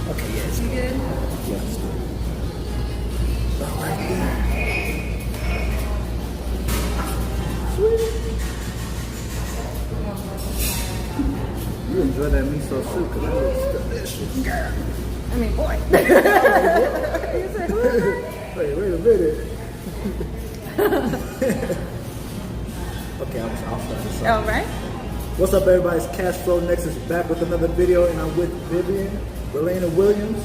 Okay, yeah, it's You good. good? Yeah, it's good. All right, then. You enjoy that miso soup because that looks delicious. Girl. I mean, boy. You said, who is that? Wait a minute. Okay, I'll start this off. All right. What's up, everybody? It's Cash Flow Next is back with another video, and I'm with Vivian, Relana Williams.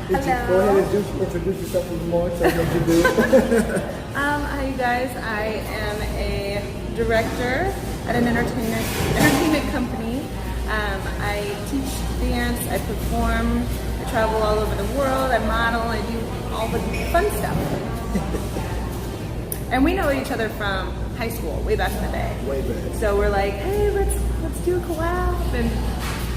Go Hello. ahead and introduce yourself a little more. Tell me what you do. Hi, you guys. I am a director at an entertainment company. I teach dance. I perform. I travel all over the world. I model. I do all the fun stuff. And we know each other from high school, way back in the day. Way back. So we're like, hey, let's do a collab, and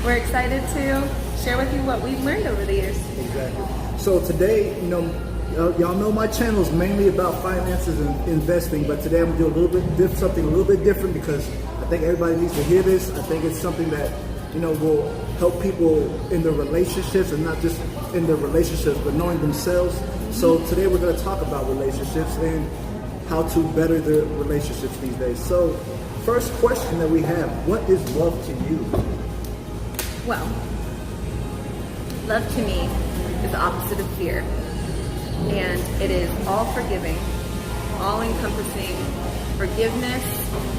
we're excited to share with you what we've learned over the years. Exactly. So today, y'all know my channel is mainly about finances and investing, but today I'm gonna do something a little bit different because I think everybody needs to hear this. I think it's something that will help people in their relationships, and not just in their relationships, but knowing themselves. So today we're gonna talk about relationships and how to better their relationships these days. So, first question that we have, what is love to you? Well, love to me is the opposite of fear. And it is all forgiving, all encompassing forgiveness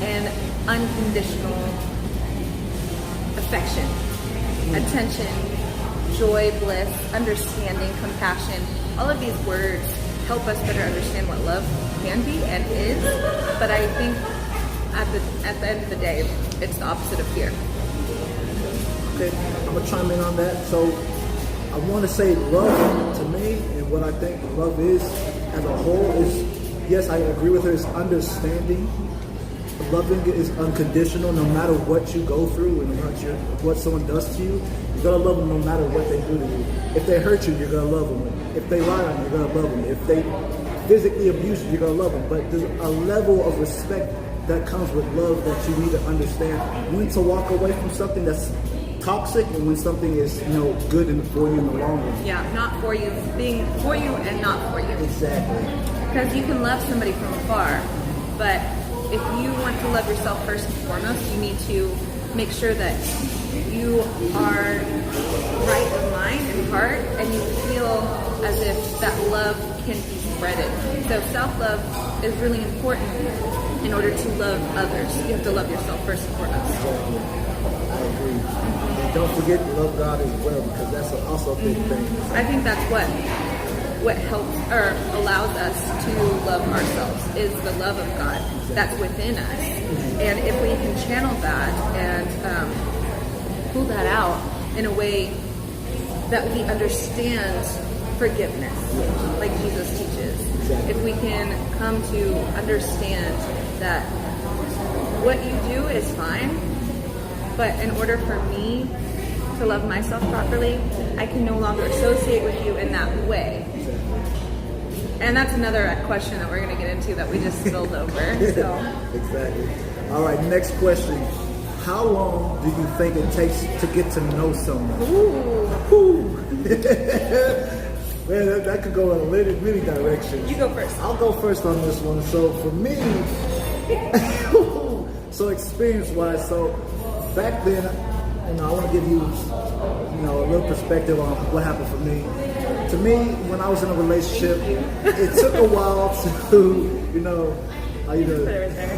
and unconditional affection, attention, joy, bliss, understanding, compassion. All of these words help us better understand what love can be and is, but I think at the end of the day, it's the opposite of fear. Okay, I'm gonna chime in on that. So I want to say love to me, and what I think love is as a whole is, yes, I agree with her, is understanding. Loving is unconditional, no matter what you go through and what someone does to you. You're gonna love them no matter what they do to you. If they hurt you, you're gonna love them. If they lie on you, you're gonna love them. If they physically abuse you, you're gonna love them. But there's a level of respect that comes with love that you need to understand when to walk away from something that's toxic and when something is good and for you in the long run. Yeah, not for you, being for you and not for you. Exactly. Because you can love somebody from afar, but if you want to love yourself first and foremost, you need to make sure that you are right of mind and heart, and you feel as if that love can be spreaded. So self-love is really important in order to love others. You have to love yourself first and foremost. Exactly. I agree. And don't forget to love God as well, because that's also a big thing. I think that's what helps or allows us to love ourselves is the love of God that's within us. And if we can channel that and pull that out in a way that we understand forgiveness, like Jesus teaches, if we can come to understand that what you do is fine, but in order for me to love myself properly, I can no longer associate with you in that way. And that's another question that we're going to get into that we just spilled over. So. Exactly. All right, next question. How long do you think it takes to get to know someone? Ooh. Man, that could go in many directions. You go first. I'll go first on this one. So for me, so experience-wise, so back then, I want to give you, a little perspective on what happened for me. To me, when I was in a relationship, it took a while to, how you doing? Put it right there.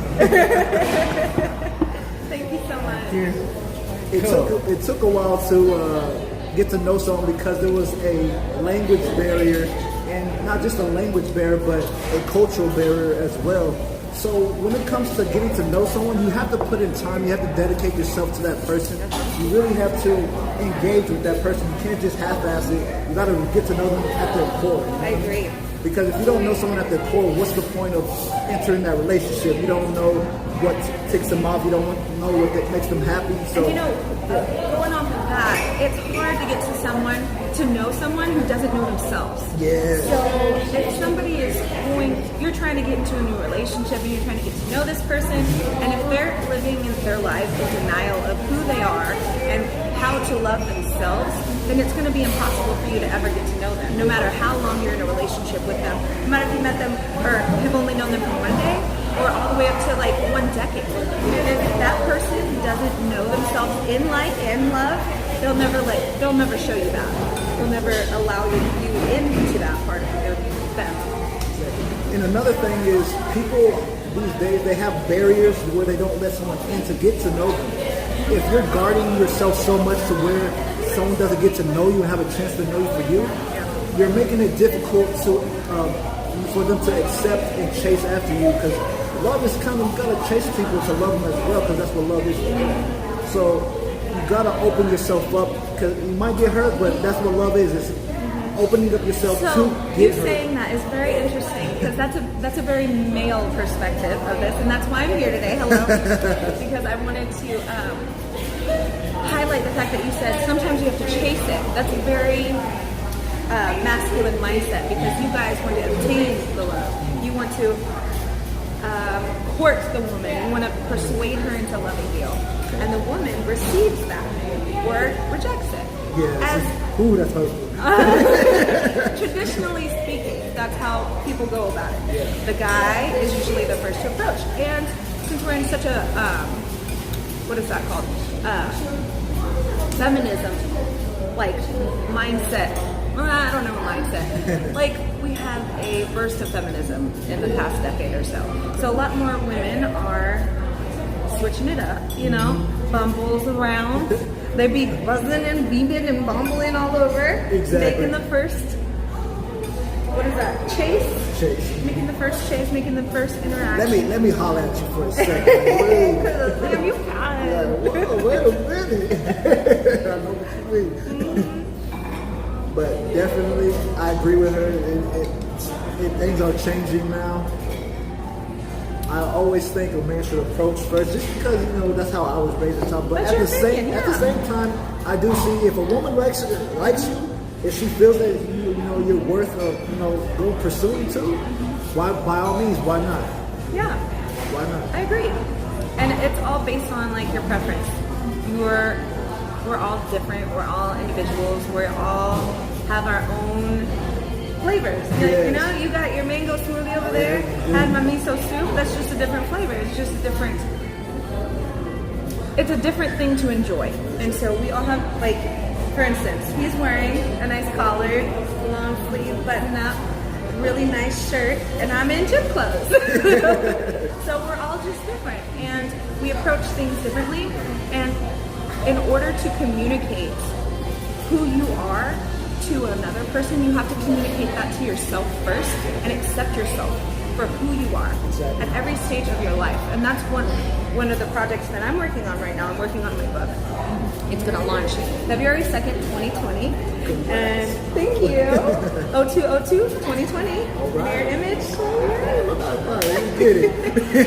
Thank you so much. It took a while to get to know someone because there was a language barrier, and not just a language barrier, but a cultural barrier as well. So when it comes to getting to know someone, you have to put in time, you have to dedicate yourself to that person. You really have to engage with that person. You can't just half-ass it. You gotta get to know them at their core. I agree. Because if you don't know someone at their core, what's the point of entering that relationship? You don't know what ticks them off. You don't know what makes them happy. So, and going off of that, it's hard to get to know someone who doesn't know themselves. Yeah. So if somebody is you're trying to get into a new relationship and you're trying to get to know this person, and if they're living in their life in denial of who they are and how to love themselves, themselves, then it's going to be impossible for you to ever get to know them, no matter how long you're in a relationship with them. No matter if you met them or have only known them for one day or all the way up to like 1 decade. If that person doesn't know themselves in light and love, they'll never show you that. They'll never allow you into that part of them. And another thing is, people these days, they have barriers where they don't let someone in to get to know them. If you're guarding yourself so much to where someone doesn't get to know you and have a chance to know you for you, you're making it difficult for them to accept and chase after you, because love is kind of, you gotta chase people to love them as well, because that's what love is for you. So you gotta open yourself up, because you might get hurt, but that's what love is. It's opening up yourself to get hurt. Saying that is very interesting, because that's a very male perspective of this, and that's why I'm here today. Hello, because I wanted to highlight the fact that you said sometimes you have to chase it. That's a very masculine mindset, because you guys want to obtain the love. You want to court the woman. You want to persuade her into loving you, and the woman receives that or rejects it. Yeah. Ooh, that's hurtful. Traditionally speaking, that's how people go about it. Yeah. The guy is usually the first to approach, and since we're in such a what is that called? Feminism, like mindset. I don't know mindset. Like, we have a burst of feminism in the past decade or so. So a lot more women are switching it up, you know, bumbles around. They be buzzing and beaming and bumbling all over. Exactly. Making the first, what is that, chase? Chase. Making the first chase, making the first interaction. Let me holler at you for a second. Wait. You got it. Whoa, wait a minute. I know what you mean. But definitely, I agree with her. Things are changing now. I always think a man should approach first, just because, you know, that's how I was raised and taught. But at the same time, I do see, if a woman likes you, if she feels that you know you're worth of, you know, go pursuing too, why, by all means, why not? Yeah. Why not? I agree. And it's all based on like your preference. We're all different. We're all individuals. We all have our own flavors. Yes. You know, you got your mango smoothie over there. Had my miso soup. That's just a different flavor. It's just it's a different thing to enjoy. And so we all have, like, for instance, he's wearing a nice collar, long sleeve, button up, really nice shirt, and I'm in gym clothes. So we're all just different, and we approach things differently. And in order to communicate who you are to another person, you have to communicate that to yourself first and accept yourself for who you are at every stage of your life. And that's one of the projects that I'm working on right now. I'm working on my book. It's going to launch February 2nd, 2020. And thank you. 02/02/2020. Mirror image. Get it.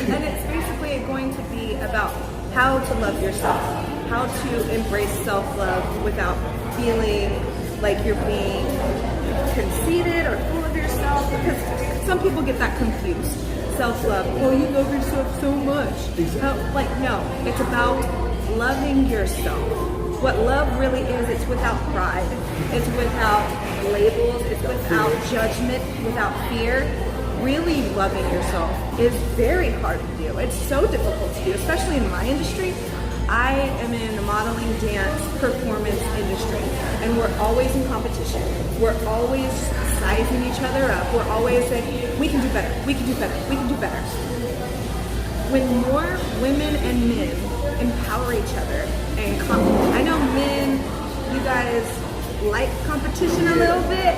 And it's basically going to be about how to love yourself, how to embrace self-love without feeling like you're being conceited or full of yourself, because some people get that confused. Self-love, well, you love yourself so much. Like, no, it's about loving yourself. What love really is, it's without pride, it's without labels, it's without judgment, without fear. Really loving yourself is very hard to do. It's so difficult to do, especially in my industry. I am in the modeling, dance, performance industry, and we're always in competition. We're always sizing each other up. We're always saying, we can do better, we can do better, we can do better. When more women and men empower each other and I know men, you guys like competition a little bit,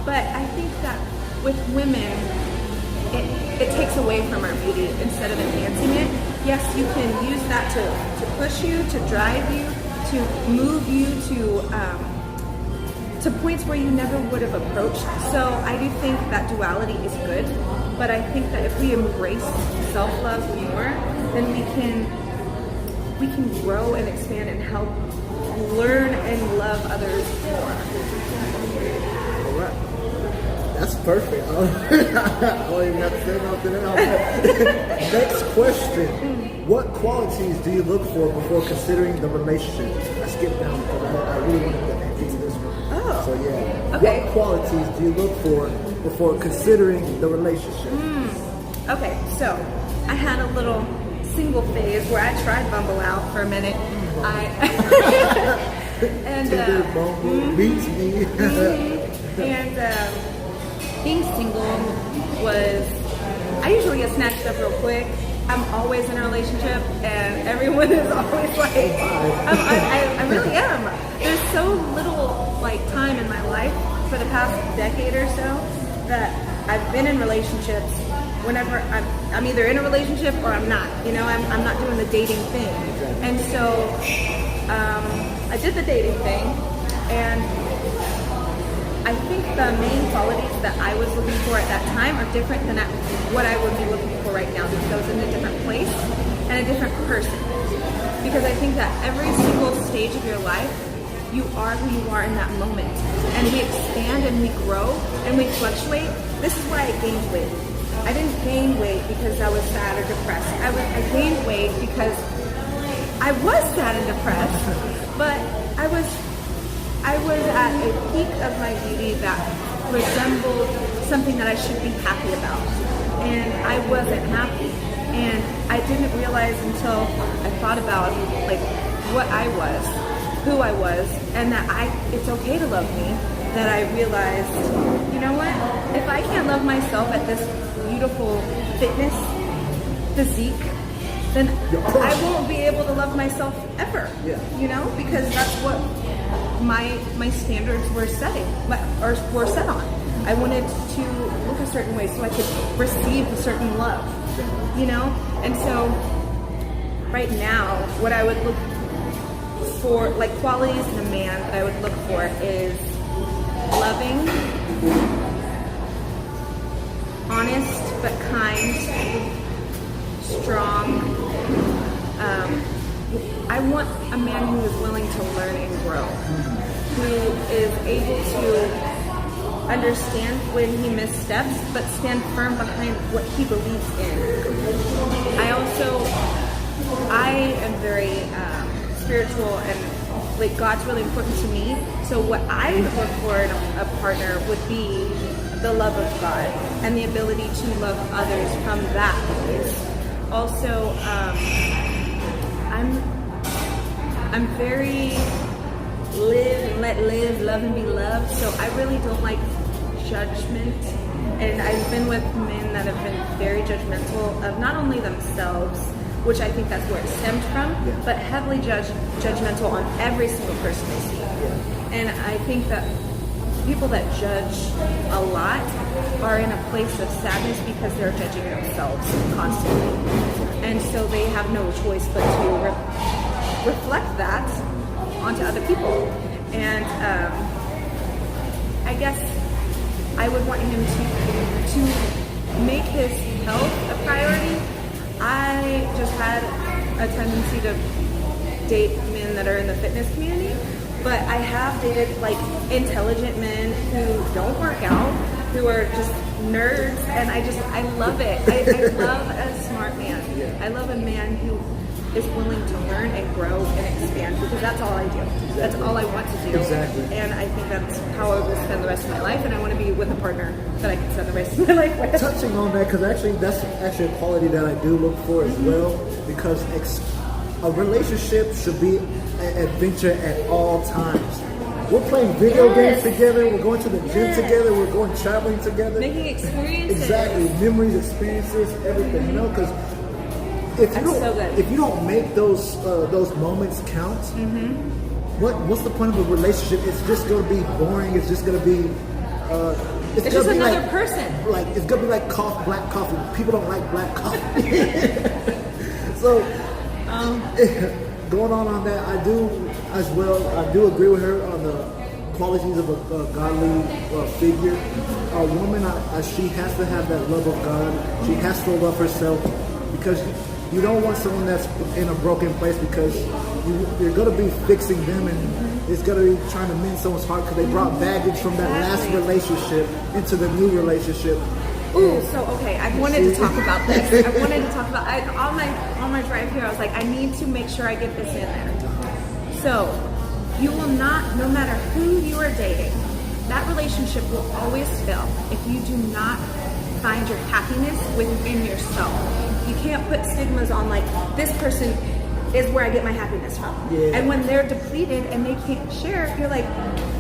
but I think that with women, it takes away from our beauty instead of enhancing it. Yes, you can use that to push you, to drive you, to move you to points where you never would have approached. So I do think that duality is good, but I think that if we embrace self-love more, then we can grow and expand and help learn and love others more. All right. That's perfect. I don't even have to say nothing else. Next question. What qualities do you look for before considering the relationship? I skipped down because I really wanted to So yeah. Okay. What qualities do you look for before considering the relationship? Okay, so I had a little single phase where I tried Bumble out for a minute. And Tinder, Bumble, beats me. and being single was, I usually get snatched up real quick. I'm always in a relationship, and everyone is always like, I really am. There's so little like time in my life for the past decade or so that I've been in relationships. Whenever I'm either in a relationship or I'm not. You know, I'm not doing the dating thing. And so I did the dating thing, and I think the main qualities that I was looking for at that time are different than what I would be looking for right now, because I was in a different place and a different person. Because I think that every single stage of your life, you are who you are in that moment. And we expand and we grow and we fluctuate. This is why I gained weight. I didn't gain weight because I was sad or depressed. I gained weight because I was sad and depressed, but I was at a peak of my beauty that resembled something that I should be happy about. And I wasn't happy. And I didn't realize until I thought about like what I was, who I was, and that it's okay to love me, that I realized, you know what? If I can't love myself at this beautiful fitness physique, then I won't be able to love myself ever. Yeah. You know, because that's what my standards were setting or were set on. I wanted to look a certain way so I could receive a certain love. You know, and so right now, what I would look for, like qualities in a man that I would look for, is loving, honest but kind, strong. I want a man who is willing to learn and grow, who is able to understand when he missteps, but stand firm behind what he believes in. I am very spiritual, and like God's really important to me. So what I would look for in a partner would be the love of God and the ability to love others from that place. Also, I'm very live and let live, love and be loved. So I really don't like judgment. And I've been with men that have been very judgmental of not only themselves, which I think that's where it stemmed from, but heavily judgmental on every single person they see. And I think that people that judge a lot are in a place of sadness because they're judging themselves constantly. And so they have no choice but to reflect that onto other people. And I guess I would want him to make his health a priority. I just had a tendency to date men that are in the fitness community, but I have dated like intelligent men who don't work out, who are just nerds, and I love it. I love a smart man. I love a man who is willing to learn and grow and expand, because that's all I do. Exactly. That's all I want to do. Exactly. And I think that's how I will spend the rest of my life, and I want to be with a partner that I can spend the rest of my life with. Touching on that, because that's actually a quality that I do look for as well, because a relationship should be an adventure at all times. We're playing video games together, we're going to the gym together, we're going traveling together. Making experiences. Exactly, memories, experiences, everything, you know, because if you don't make those moments count, what's the point of a relationship? It's just going to be boring. It's just going to be it's just another person. Like it's going to be like black coffee. People don't like black coffee. So going on that, I do as well. I do agree with her on the qualities of a godly figure. A woman, she has to have that love of God. She has to love herself, because you don't want someone that's in a broken place, because you're going to be fixing them, and it's going to be trying to mend someone's heart because they brought baggage from that last relationship into the new relationship. Ooh, so okay, I wanted to talk about this. I wanted to talk about on my drive here. I was like, I need to make sure I get this in there. So you will not, no matter who you are dating, that relationship will always fail if you do not find your happiness within yourself. You can't put stigmas on like, this person is where I get my happiness from. Yeah. And when they're depleted and they can't share, you're like,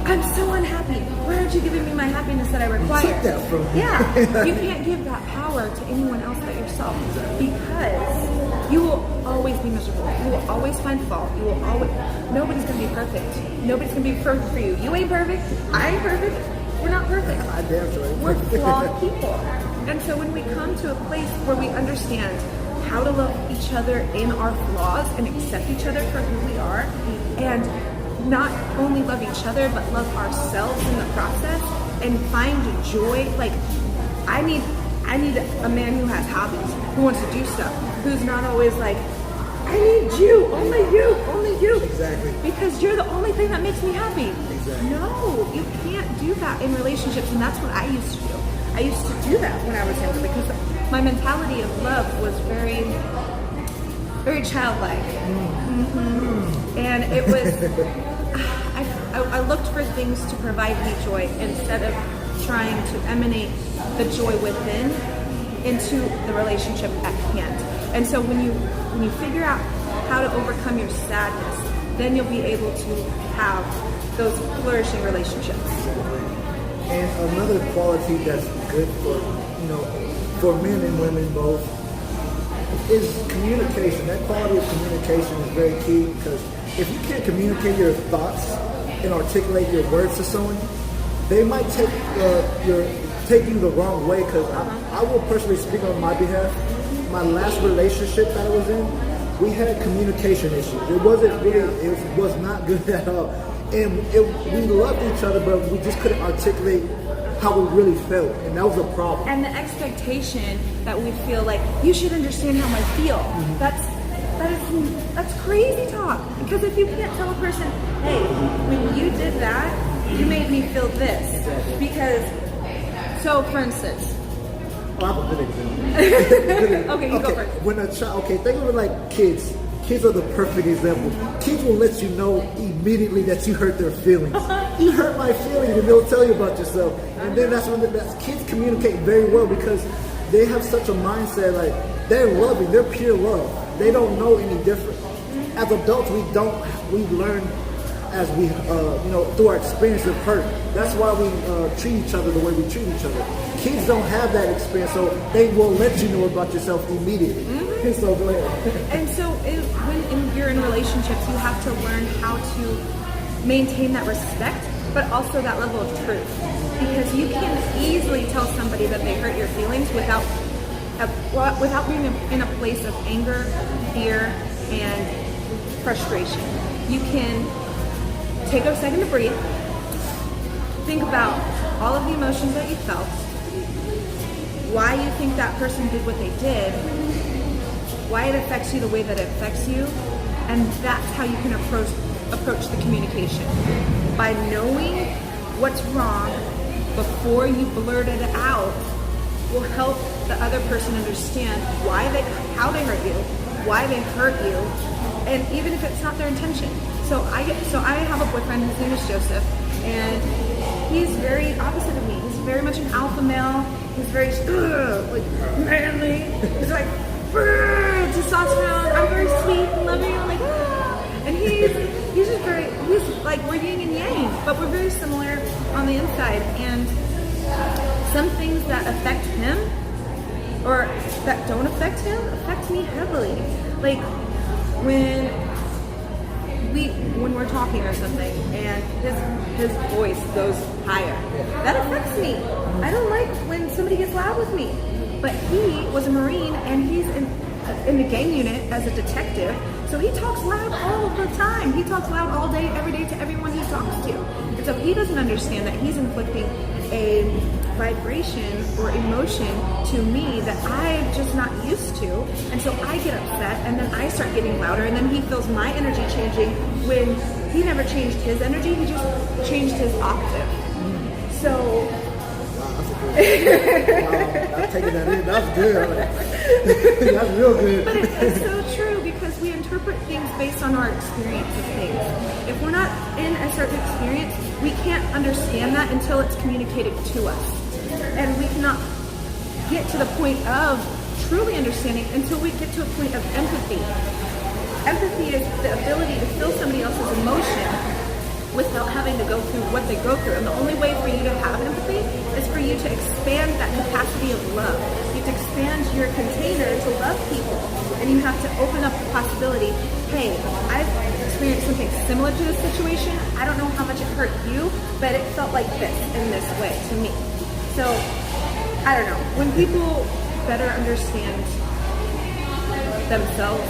I'm so unhappy. Why aren't you giving me my happiness that I require? You took that from me. Yeah. You can't give that power to anyone else but yourself, because you will always be miserable. You will always find fault. You will always, nobody's going to be perfect. Nobody's going to be perfect for you. You ain't perfect. I ain't perfect. We're not perfect. I damn sure ain't We're perfect. flawed people. And so when we come to a place where we understand how to love each other in our flaws and accept each other for who we are, and not only love each other but love ourselves in the process and find joy. Like, I need a man who has hobbies, who wants to do stuff, who's not always like, I need you, only you. Exactly. Because you're the only thing that makes me happy. Exactly. No, you can't do that in relationships, and that's what I used to do. I used to do that when I was younger because my mentality of love was very, very childlike. Mm-hmm. And it was, I looked for things to provide me joy instead of trying to emanate the joy within into the relationship at hand. And so when you figure out how to overcome your sadness, then you'll be able to have those flourishing relationships. And another quality that's good for, for men and women both is communication. That quality of communication is very key, because if you can't communicate your thoughts and articulate your words to someone, they might take you the wrong way. Because I will personally speak on my behalf. My last relationship that I was in, we had communication issues. It was not good at all. And we loved each other, but we just couldn't articulate how we really felt, and that was a problem. And the expectation that we feel like, you should understand how I feel. That's crazy talk. Because if you can't tell a person, hey, when you did that, you made me feel this. Because, so for instance. I have a good example. Okay, you go first. When a child, think of it like kids. Kids are the perfect example. Kids will let you know immediately that you hurt their feelings. You hurt my feelings, and they'll tell you about yourself. And then that's when kids communicate very well, because they have such a mindset, like, they're loving, they're pure love. They don't know any different. As adults, we learn as we, through our experience of hurt. That's why we treat each other the way we treat each other. Kids don't have that experience, so they will let you know about yourself immediately. So go ahead. And so when you're in relationships, you have to learn how to maintain that respect, but also that level of truth. Because you can easily tell somebody that they hurt your feelings without being in a place of anger, fear, and frustration. You can take a second to breathe, think about all of the emotions that you felt, why you think that person did what they did, why it affects you the way that it affects you, and that's how you can approach the communication. By knowing what's wrong before you blurt it out will help the other person understand how they hurt you, why they hurt you, and even if it's not their intention. So I have a boyfriend, his name is Joseph, and he's very opposite of me. He's very much an alpha male. He's very manly. He's like testosterone. I'm very sweet and loving. I'm like, and he's just he's like, we're yin and yang, but we're very similar on the inside. And some things that affect him or that don't affect him affect me heavily. Like when we're talking or something and his voice goes higher, that affects me. I don't like when somebody gets loud with me. But he was a Marine, and he's in the gang unit as a detective, so he talks loud all the time. He talks loud all day, every day, to everyone he talks to. And so he doesn't understand that he's inflicting a vibration or emotion to me that I'm just not used to. And so I get upset, and then I start getting louder, and then he feels my energy changing when he never changed his energy, he just changed his octave. So I'm taking that in. That's good. That's real good. But it's so true, because we interpret things based on our experience of things. If we're not in a certain experience, we can't understand that until it's communicated to us. And we cannot get to the point of truly understanding until we get to a point of empathy. Empathy is the ability to feel somebody else's emotion without having to go through what they go through. And the only way for you to have empathy is for you to expand that capacity of love. You have to expand your container to love people. And you have to open up the possibility, hey, I've experienced something similar to this situation. I don't know how much it hurt you, but it felt like this in this way to me. So, I don't know. When people better understand themselves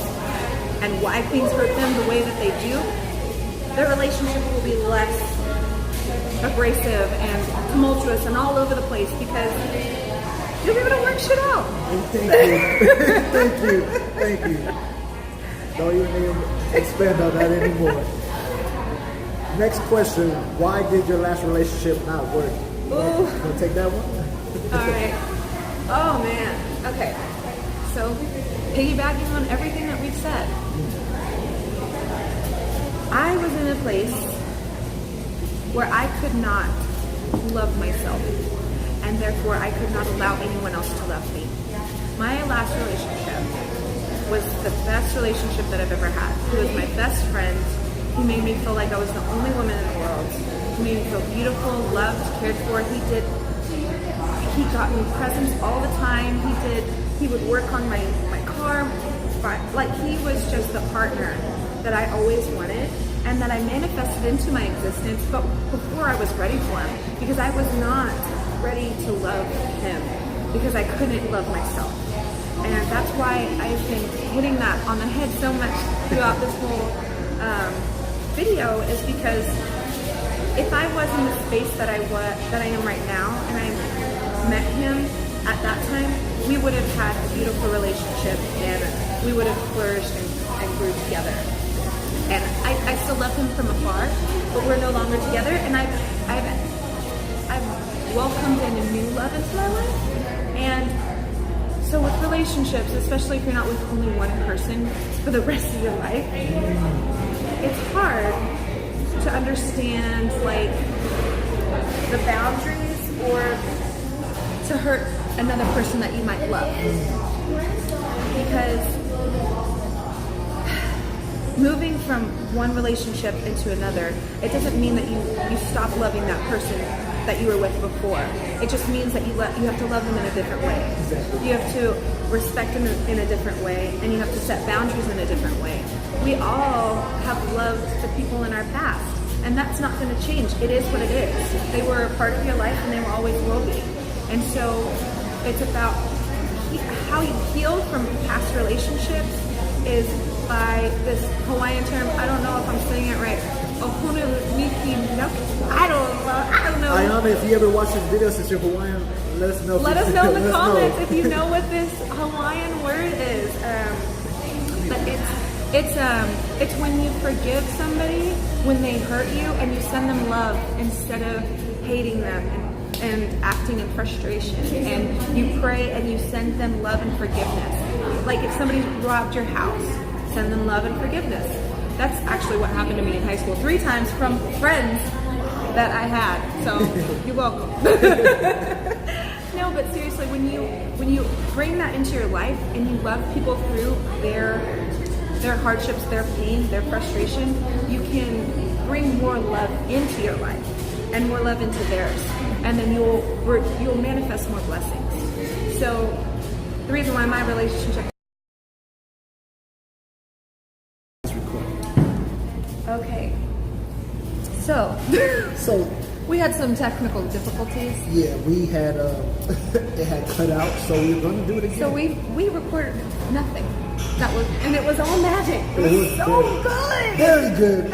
and why things hurt them the way that they do, their relationship will be less abrasive and tumultuous and all over the place because you'll be able to work shit out. Thank you. Thank you. Don't even need to expand on that anymore. Next question. Why did your last relationship not work? Ooh. You want to take that one? All right. Oh, man. Okay. So, piggybacking on everything that we've said, I was in a place where I could not love myself, and therefore I could not allow anyone else to love me. My last relationship was the best relationship that I've ever had. He was my best friend. He made me feel like I was the only woman in the world. He made me feel beautiful, loved, cared for. He got me presents all the time. He would work on my car. Like, he was just the partner that I always wanted and that I manifested into my existence, but before I was ready for him, because I was not ready to love him, because I couldn't love myself. And that's why I've been hitting that on the head so much throughout this whole video, is because if I was in the space that I am right now, and I met him at that time, we would have had a beautiful relationship, and we would have flourished and grew together. And I still love him from afar, but we're no longer together, and I've welcomed in a new love into my life. And so with relationships, especially if you're not with only one person for the rest of your life, it's hard to understand, like, the boundaries or to hurt another person that you might love. Because moving from one relationship into another, it doesn't mean that you stop loving that person that you were with before. It just means that you have to love them in a different way. Exactly. You have to respect them in a different way, and you have to set boundaries in a different way. We all have loved the people in our past, and that's not going to change. It is what it is. They were a part of your life, and they always will be. And so it's about how you heal from past relationships is by this Hawaiian term. I don't know if I'm saying it right. Ohunu Miki no. I don't know. Ayana, if you ever watch this video since you're Hawaiian, let us know. Let us know in the comments if you know what this Hawaiian word is. But it's when you forgive somebody when they hurt you, and you send them love instead of hating them and acting in frustration. And you pray and you send them love and forgiveness. Like if somebody robbed your house, send them love and forgiveness. That's actually what happened to me in high school 3 times from friends that I had. So you're welcome. No, but seriously, when you bring that into your life and you love people through their hardships, their pain, their frustration, you can bring more love into your life and more love into theirs, and then you'll manifest more blessings. So the reason why my relationship. Okay. So we had some technical difficulties. Yeah, we had it had cut out, so we were going to do it again. So we recorded nothing. And it was all magic. It was so good. Very good.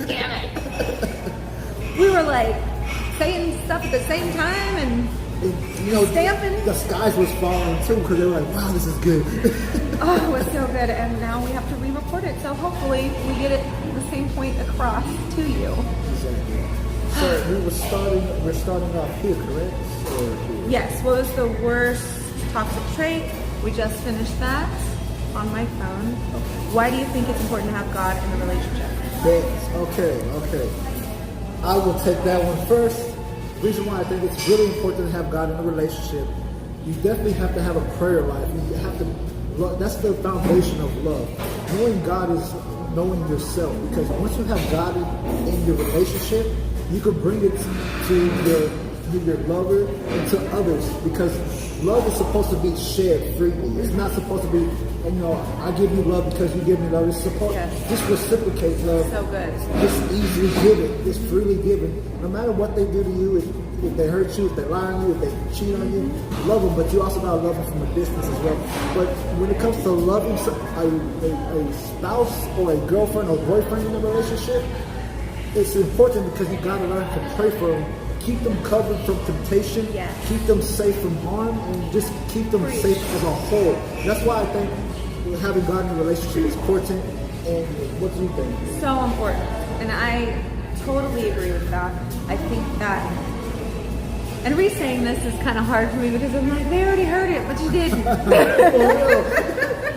Damn it. We were like saying stuff at the same time and stamping. The skies was falling too because they were like, wow, this is good. Oh, it was so good. And now we have to re-record it. So hopefully we get it the same point across to you. Exactly. So we're starting off here, correct? Or here? Yes. What was the worst toxic trait? We just finished that. on my phone. Why do you think it's important to have God in the relationship? Okay. I will take that one first. The reason why I think it's really important to have God in a relationship, you definitely have to have a prayer life. You have to. That's the foundation of love. Knowing God is knowing yourself, because once you have God in your relationship, you can bring it to your lover and to others, because love is supposed to be shared freely. It's not supposed to be, I give you love because you give me love. It's supposed just reciprocate love. So good. It's easily given. It's freely given. No matter what they do to you, if they hurt you, if they lie on you, if they cheat on you, love them. But you also gotta love them from a distance as well. But when it comes to loving a spouse or a girlfriend or boyfriend in a relationship, it's important because you gotta learn to pray for them. Keep them covered from temptation. Yes. Keep them safe from harm, and just keep them safe as a whole. That's why I think having God in a relationship is important. And what do you think? So important. And I totally agree with that. I think that, and re-saying this is kind of hard for me because I'm like, they already heard it, but you didn't.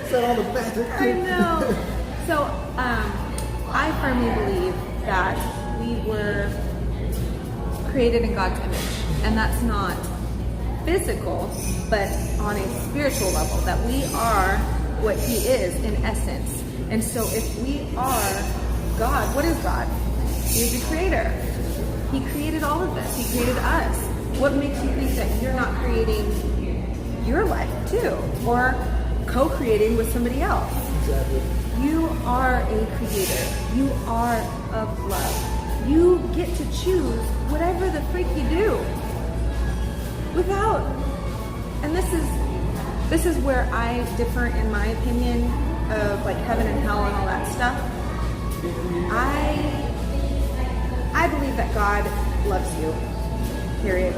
Said all the magic. I know. So I firmly believe that we were created in God's image, and that's not physical, but on a spiritual level, that we are what He is in essence. And so if we are God, what is God? He is the creator. He created all of this. He created us. What makes you think that you're not creating your life too, or co-creating with somebody else? Exactly. You are a creator. You are of love. You get to choose whatever the freak you do. Without, and this is where I differ in my opinion of like heaven and hell and all that stuff. I believe that God loves you, period,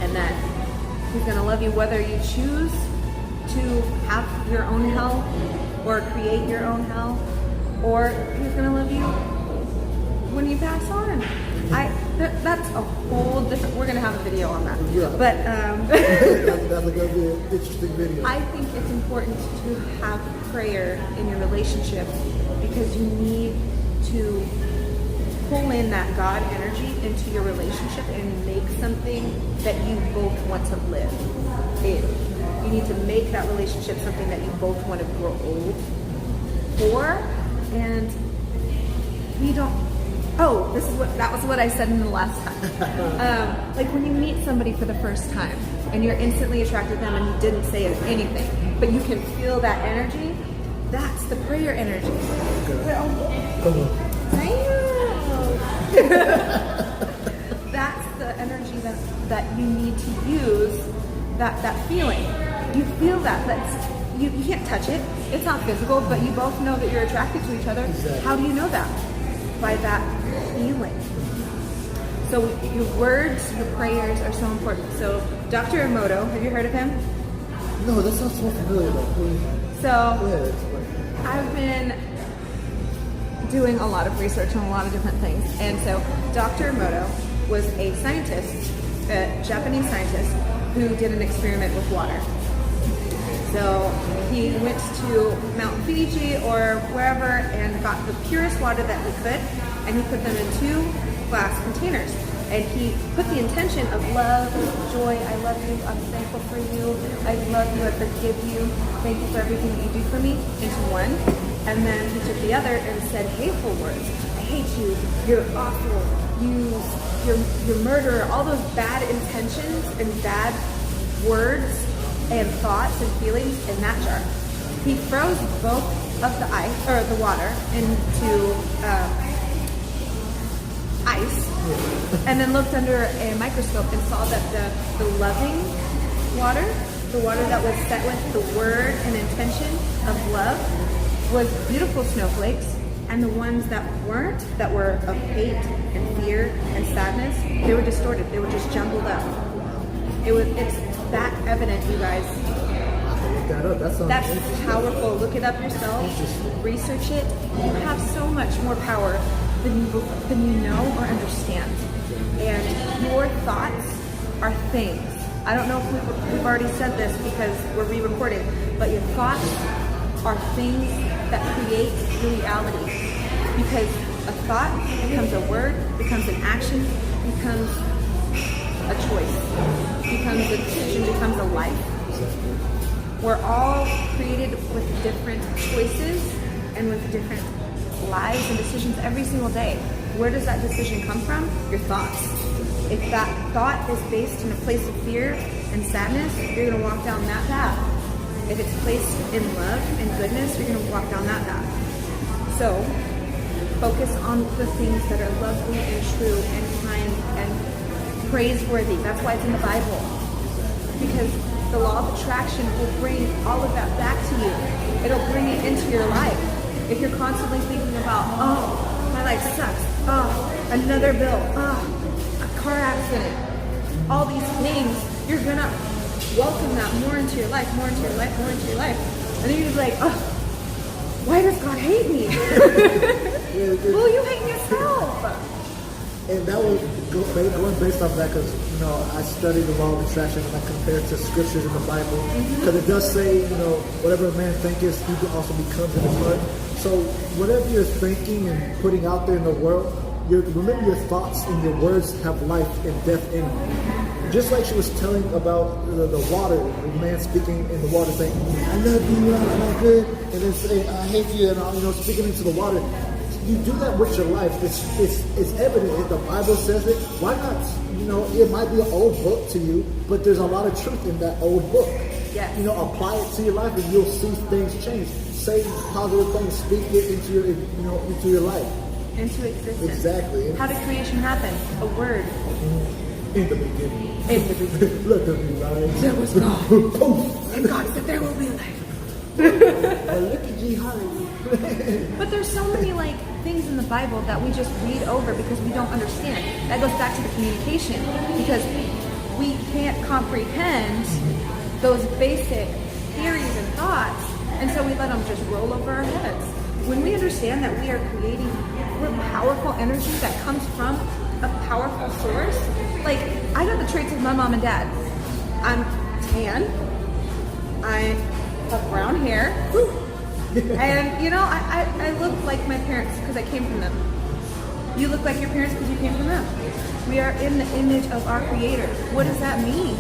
and that He's gonna love you whether you choose to have your own hell or create your own hell, or He's gonna love you when you pass on. That's a whole different. We're gonna have a video on that. Yeah. But that's gonna be an interesting video. I think it's important to have prayer in your relationship because you need to pull in that God energy into your relationship and make something that you both want to live in. You need to make that relationship something that you both want to grow old for, and we don't. Oh, that was what I said in the last time. Like when you meet somebody for the first time and you're instantly attracted to them and you didn't say anything, but you can feel that energy. That's the prayer energy. Come on. That's the energy that you need to use. That feeling. You feel that. You can't touch it. It's not physical, but you both know that you're attracted to each other. Exactly. How do you know that? By that feeling. So your words, your prayers are so important. So Dr. Emoto, have you heard of him? No, that sounds so familiar though. So I've been doing a lot of research on a lot of different things. And so Dr. Emoto was a scientist, a Japanese scientist, who did an experiment with water. So he went to Mount Fiji or wherever and got the purest water that he could, and he put them in 2 glass containers. And he put the intention of love, joy, I love you, I'm thankful for you, I love you, I forgive you, thank you for everything that you do for me, into one. And then he took the other and said hateful words. I hate you, you're awful, you're murderer, all those bad intentions and bad words and thoughts and feelings in that jar. He froze both of the ice or the water into ice, and then looked under a microscope and saw that the loving water, the water that was set with the word and intention of love, was beautiful snowflakes, and the ones that weren't, that were of hate and fear and sadness, they were distorted. They were just jumbled up. It's that evident, you guys. Look that up. That's powerful. Look it up yourself. Research it. You have so much more power than you know or understand. And your thoughts are things. I don't know if we've already said this because we're re-recording, but your thoughts are things that create the reality. Because a thought becomes a word, becomes an action, becomes a choice, becomes a decision, becomes a life. We're all created with different choices and with different lives and decisions every single day. Where does that decision come from? Your thoughts. If that thought is based in a place of fear and sadness, you're going to walk down that path. If it's placed in love and goodness, you're going to walk down that path. So, focus on the things that are lovely and true and kind and praiseworthy. That's why it's in the Bible. Because the law of attraction will bring all of that back to you. It'll bring it into your life. If you're constantly thinking about, oh, my life sucks, oh, another bill, oh, a car accident, all these things, you're gonna welcome that more into your life, more into your life, more into your life. And then you're just like, oh, why does God hate me? Well, you hate yourself. And that was going based off that because, I studied the law of attraction and I compare it to scriptures in the Bible. Because it does say, whatever a man thinketh, he also becomes in his heart. So whatever you're thinking and putting out there in the world, remember your thoughts and your words have life and death in them. Just like she was telling about the water, the man speaking in the water saying, I love you, I'm good, and then saying, I hate you, and speaking into the water. You do that with your life. It's evident if the Bible says it. Why not? It might be an old book to you, but there's a lot of truth in that old book. Yes. Apply it to your life, and you'll see things change. Say positive things. Speak it into your life. Into existence. Exactly. How did creation happen? A word. In the beginning. In the beginning. Let there be light. There was God. And God said there will be light. Look at G. Holly. But there's so many things in the Bible that we just read over because we don't understand. That goes back to the communication because we can't comprehend those basic theories and thoughts, and so we let them just roll over our heads. When we understand that we're powerful energy that comes from a powerful source, I got the traits of my mom and dad. I'm tan. I have brown hair. And, I look like my parents because I came from them. You look like your parents because you came from them. We are in the image of our Creator. What does that mean?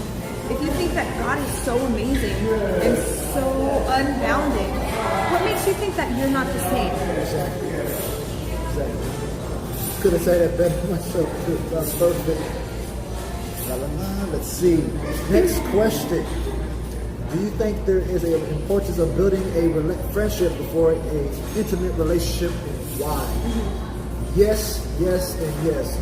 If you think that God is so amazing and so unbounding, what makes you think that you're not the same? Exactly. Could have said that better myself. That's perfect. Let's see. Next question. Do you think there is an importance of building a friendship before an intimate relationship, and why? Yes, and yes.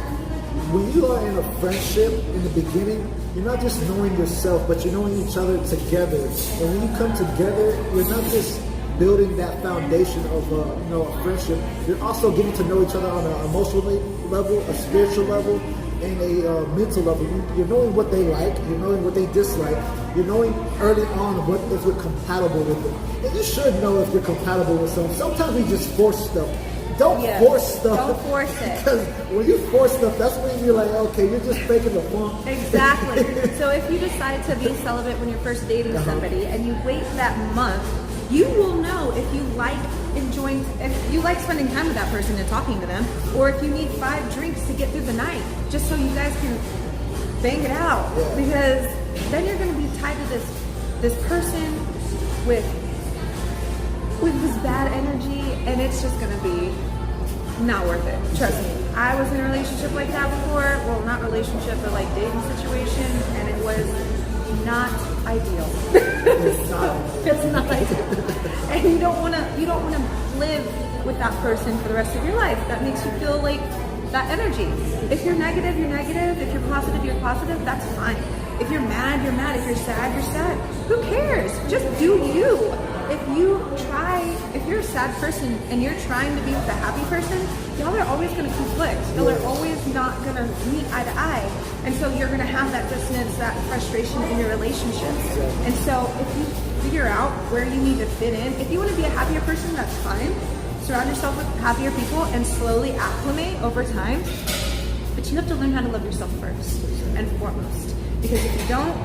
When you are in a friendship in the beginning, you're not just knowing yourself, but you're knowing each other together. And when you come together, you're not just building that foundation of a friendship. You're also getting to know each other on an emotional level, a spiritual level, and a mental level. You're knowing what they like, you're knowing what they dislike, you're knowing early on if you're compatible with them. And you should know if you're compatible with someone. Sometimes we just force stuff. Don't force stuff. Don't force it. Because when you force stuff, that's when you're like, okay, you're just faking the funk. Exactly. So if you decide to be celibate when you're first dating somebody and you wait that month, you will know if you like spending time with that person and talking to them, or if you need 5 drinks to get through the night, just so you guys can bang it out. Yeah. Because then you're going to be tied to this person with this bad energy, and it's just going to be not worth it. Trust me. I was in a relationship like that before. Well, not relationship, but dating situation, and it was not ideal. It's not ideal. And you don't want to live with that person for the rest of your life. That makes you feel like that energy. If you're negative, you're negative. If you're positive, you're positive. That's fine. If you're mad, you're mad. If you're sad, you're sad. Who cares? Just do you. If you're a sad person and you're trying to be with a happy person, y'all are always going to conflict. Y'all are always not going to meet eye to eye. And so you're going to have that dissonance, that frustration in your relationships. And so if you figure out where you need to fit in, if you want to be a happier person, that's fine. Surround yourself with happier people and slowly acclimate over time. But you have to learn how to love yourself first and foremost. Because if you don't,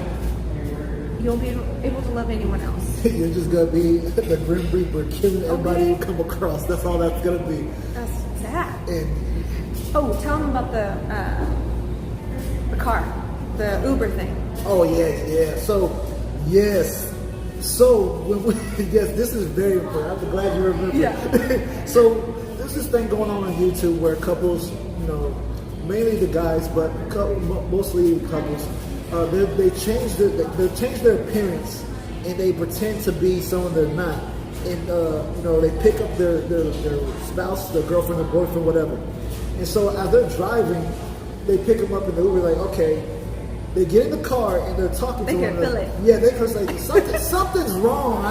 you'll be able to love anyone else. You're just gonna be the Grim Reaper, killing everybody you come across. That's all that's gonna be. That's sad. And tell them about the car, the Uber thing. oh yeah. So when yes, this is very important. I'm glad you remember. Yeah. So there's this thing going on YouTube where couples, mainly the guys, but mostly couples, they change their appearance and they pretend to be someone they're not, and they pick up their spouse, their girlfriend, their boyfriend, whatever. And so as they're driving, they pick them up in the Uber, like, okay. They get in the car and they're talking to them. They can feel it. Yeah, they're just like, something's wrong.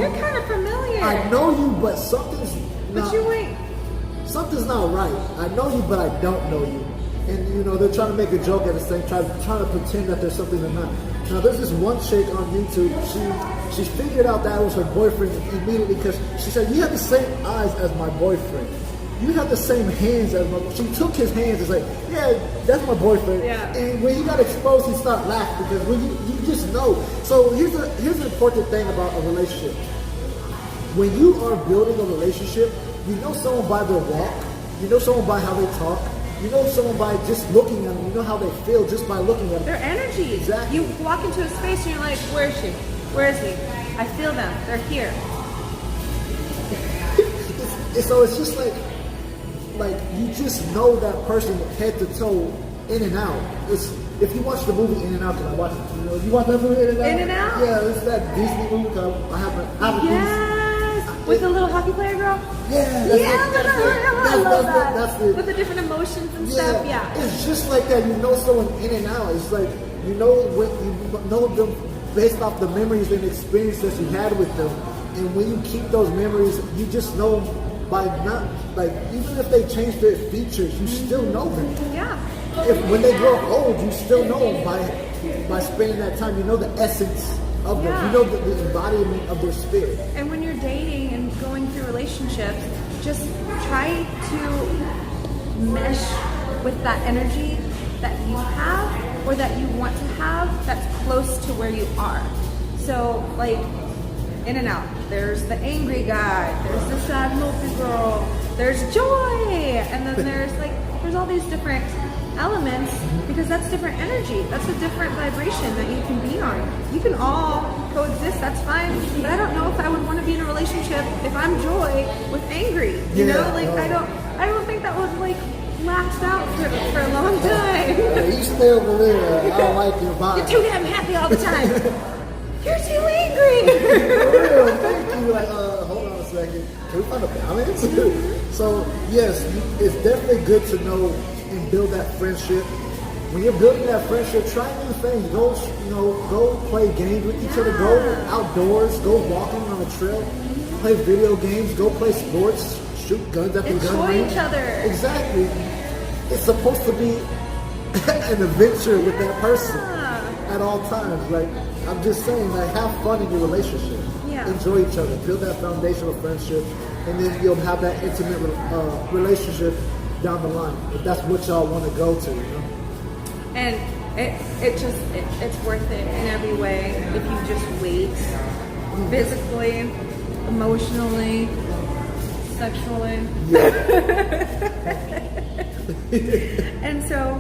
You're kind of familiar. I know you, but something's not. But you ain't. Something's not right. I know you, but I don't know you. And they're trying to make a joke at the same time, trying to pretend that there's something they're not. Now there's this one chick on YouTube. She figured out that it was her boyfriend immediately because she said, "You have the same eyes as my boyfriend. You have the same hands as my." She took his hands and was like, "Yeah, that's my boyfriend." Yeah. And when he got exposed, he started laughing because when you just know. So here's an important thing about a relationship. When you are building a relationship, you know someone by their walk, you know someone by how they talk, you know someone by just looking at them, you know how they feel just by looking at them. Their energy. Exactly. You walk into a space and you're like, where is she? Where is he? I feel them. They're here. So it's just like you just know that person head to toe, in and out. It's if you watch the movie In and Out, because I watch it. You watch that movie In and Out? In and Out? Yeah, it's that Disney movie. Cause I haven't. Yes. With the little hockey player girl. Yeah. I love that. That's it. With the different emotions and stuff. Yeah. It's just like that. You know someone in and out. It's like you know them based off the memories and experiences you had with them, and when you keep those memories, you just know them by not even if they change their features, you still know them. Yeah. When they grow old, you still know them by spending that time. You know the essence of them. Yeah. You know the embodiment of their spirit. And when you're dating and going through relationships, just try to mesh with that energy that you have or that you want to have that's close to where you are. So, like, In and Out, there's the angry guy, there's the sad mopey girl, there's joy, and then there's all these different elements because that's different energy. That's a different vibration that you can be on. You can all coexist, that's fine, but I don't know if I would want to be in a relationship if I'm joy with angry. I don't think that would last out for a long time. You stay over there. I don't like your vibe. You're too damn happy all the time. You're too angry. For real, thank you. Hold on a second. Can we find a balance? So yes, it's definitely good to know and build that friendship. When you're building that friendship, try new things. Go play games with each other. Go outdoors. Go walking on a trail. Play video games. Go play sports. Shoot guns at the gun range. Enjoy each other. Exactly. It's supposed to be an adventure with that person at all times. I'm just saying, have fun in your relationship. Yeah. Enjoy each other. Build that foundation of friendship, and then you'll have that intimate relationship down the line, if that's what y'all want to go to. And it's worth it in every way if you just wait, physically, emotionally, sexually. And so,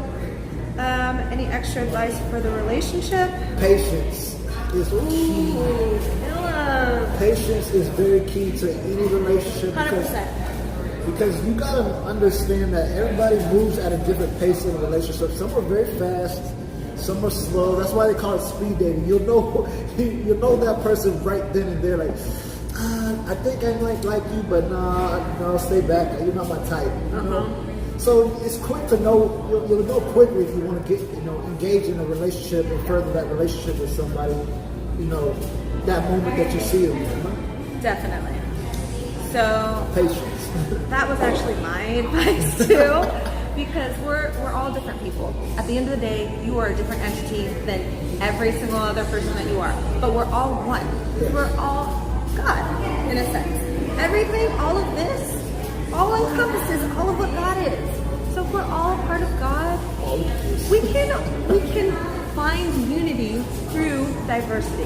any extra advice for the relationship? Patience is key. Patience is very key to any relationship 100%. because you gotta understand that everybody moves at a different pace in a relationship. Some are very fast, some are slow. That's why they call it speed dating. You'll know that person right then and there. I think I might like you, but no, stay back. You're not my type. You know? So it's quick to know. You'll know quickly if you want to get engage in a relationship and further that relationship with somebody. That moment that you see them. Definitely. So Patience. that was actually my advice too, because we're all different people. At the end of the day, you are a different entity than every single other person that you are. But we're all one. Yes. We're all God, in a sense. Everything, all of this, all encompasses all of what God is. So if we're all part of God, we can find unity through diversity.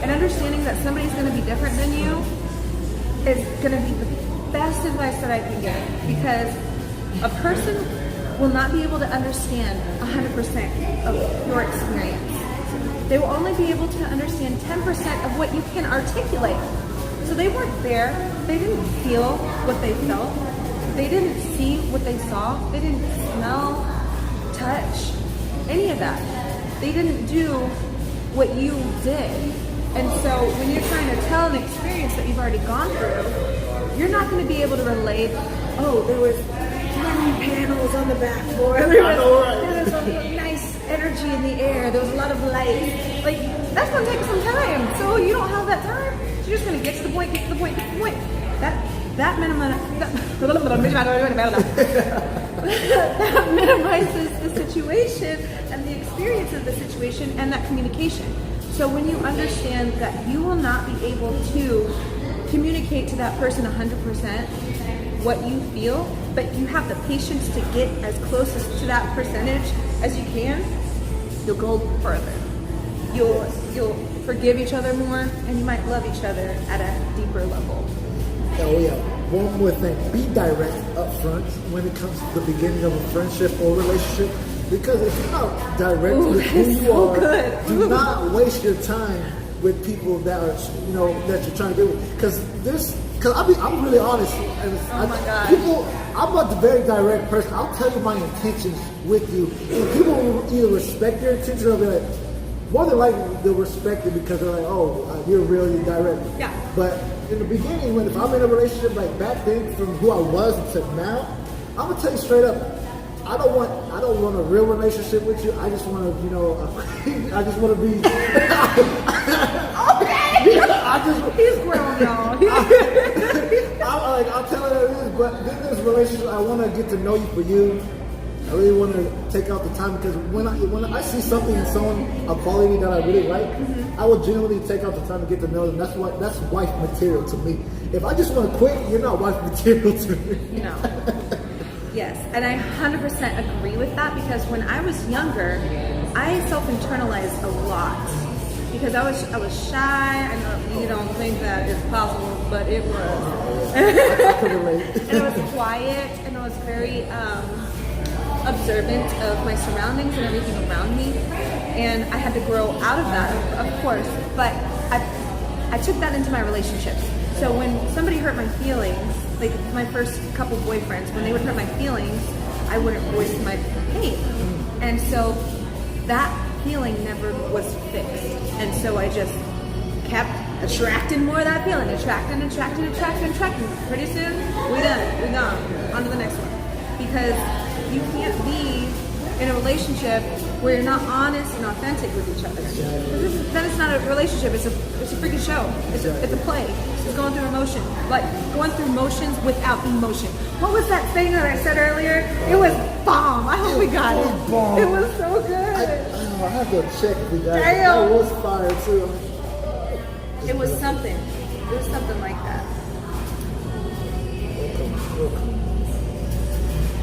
And understanding that somebody's going to be different than you is going to be the best advice that I can give, because a person will not be able to understand 100% of your experience. They will only be able to understand 10% of what you can articulate. So they weren't there, they didn't feel what they felt, they didn't see what they saw, they didn't smell, touch, any of that. They didn't do what you did. And so when you're trying to tell an experience that you've already gone through, you're not going to be able to relate, oh, there was 20 panels on the backboard, there was a nice energy in the air, there was a lot of light. Like, that's going to take some time. So you don't have that time. So you're just going to get to the point, get to the point, get to the point. That minimizes the situation and the experience of the situation and that communication. So when you understand that you will not be able to communicate to that person 100% what you feel, but you have the patience to get as close to that percentage as you can, you'll go further. You'll forgive each other more, and you might love each other at a deeper level. Oh yeah. One more thing. Be direct up front when it comes to the beginning of a friendship or relationship. Because if you're not direct with who you are, do not waste your time with people that are, that you're trying to get with. Because I'm really honest. And oh my God. I'm not the very direct person. I'll tell you my intentions with you. And people will either respect your intentions or they'll be like, more than likely they'll respect it because they're like, oh, you're really direct. Yeah. But in the beginning, if I'm in a relationship like back then, from who I was to now, I'm gonna tell you straight up, I don't want a real relationship with you. I just want to, I just want to be. He's grown, y'all. I'll tell her it is, but in this relationship, I want to get to know you for you. I really want to take out the time because when I see something in someone, a quality that I really like, I will genuinely take out the time to get to know them. That's wife material to me. If I just want to quit, you're not wife material to me. No. Yes, and I 100% agree with that because when I was younger, I self-internalized a lot because I was shy. I know you don't think that is possible, but it was. And I was quiet, and I was very observant of my surroundings and everything around me, and I had to grow out of that, of course, but I took that into my relationships. So when somebody hurt my feelings, like my first couple boyfriends, when they would hurt my feelings, I wouldn't voice my pain, and so that feeling never was fixed, and so I just kept attracting more of that feeling, attracting. Pretty soon, we're gone, on to the next one, because you can't be in a relationship where you're not honest and authentic with each other. Then it's not a relationship, it's a freaking show. It's a play. It's going through emotion. But going through motions without emotion. What was that thing that I said earlier? It was bomb. I hope we got it. Bomb. It was so good. I have to check if we got it. Damn. That was fire too. It was something. It was something like that. Welcome.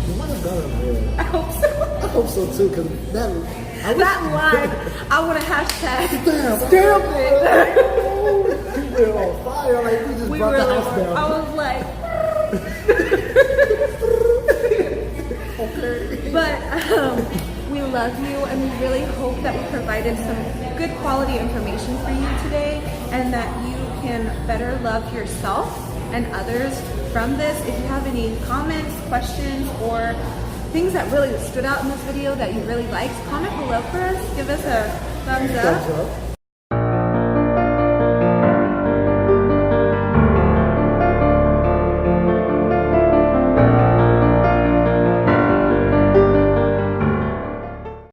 You might have got it there. I hope so. I hope so too, because that line, I would have hashtag damn it. We were on fire, like we just brought the house down. I was like, okay. But we love you, and we really hope that we provided some good quality information for you today, and that you can better love yourself and others from this. If you have any comments, questions, or things that really stood out in this video that you really liked, comment below for us. Give us a thumbs up.